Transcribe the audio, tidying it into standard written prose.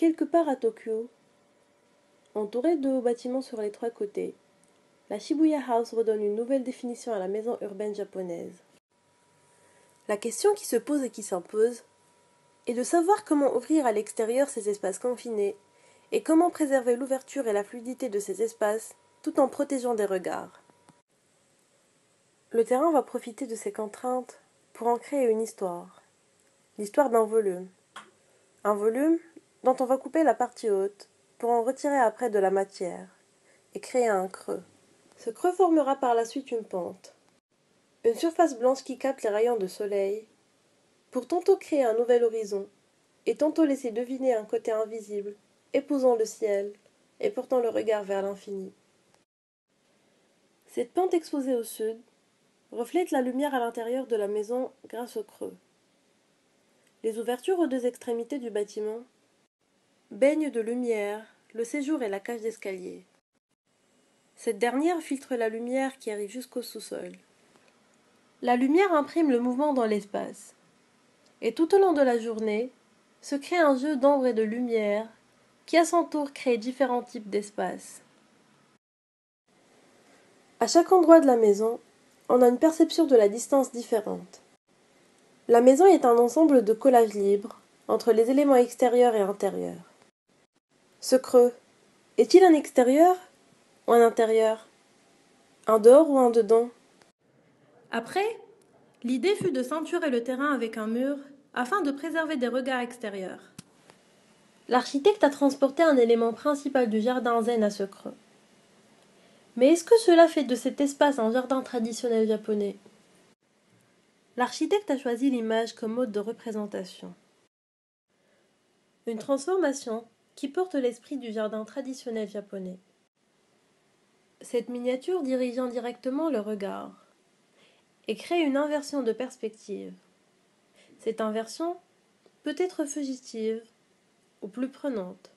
Quelque part à Tokyo, entourée de hauts bâtiments sur les trois côtés, la Shibuya House redonne une nouvelle définition à la maison urbaine japonaise. La question qui se pose et qui s'impose est de savoir comment ouvrir à l'extérieur ces espaces confinés et comment préserver l'ouverture et la fluidité de ces espaces tout en protégeant des regards. Le terrain va profiter de ces contraintes pour en créer une histoire. L'histoire d'un volume. Un volume dont on va couper la partie haute pour en retirer après de la matière et créer un creux. Ce creux formera par la suite une pente. Une surface blanche qui capte les rayons de soleil pour tantôt créer un nouvel horizon et tantôt laisser deviner un côté invisible, épousant le ciel et portant le regard vers l'infini. Cette pente exposée au sud reflète la lumière à l'intérieur de la maison grâce au creux. Les ouvertures aux deux extrémités du bâtiment baignent de lumière le séjour et la cage d'escalier. Cette dernière filtre la lumière qui arrive jusqu'au sous-sol. La lumière imprime le mouvement dans l'espace. Et tout au long de la journée, se crée un jeu d'ombre et de lumière qui à son tour crée différents types d'espaces. À chaque endroit de la maison, on a une perception de la distance différente. La maison est un ensemble de collages libres entre les éléments extérieurs et intérieurs. Ce creux, est-il un extérieur ou un intérieur? Un dehors ou un dedans? Après, l'idée fut de ceinturer le terrain avec un mur afin de préserver des regards extérieurs. L'architecte a transporté un élément principal du jardin zen à ce creux. Mais est-ce que cela fait de cet espace un jardin traditionnel japonais? L'architecte a choisi l'image comme mode de représentation. Une transformation qui porte l'esprit du jardin traditionnel japonais. Cette miniature dirige indirectement le regard et crée une inversion de perspective. Cette inversion peut être fugitive ou plus prenante.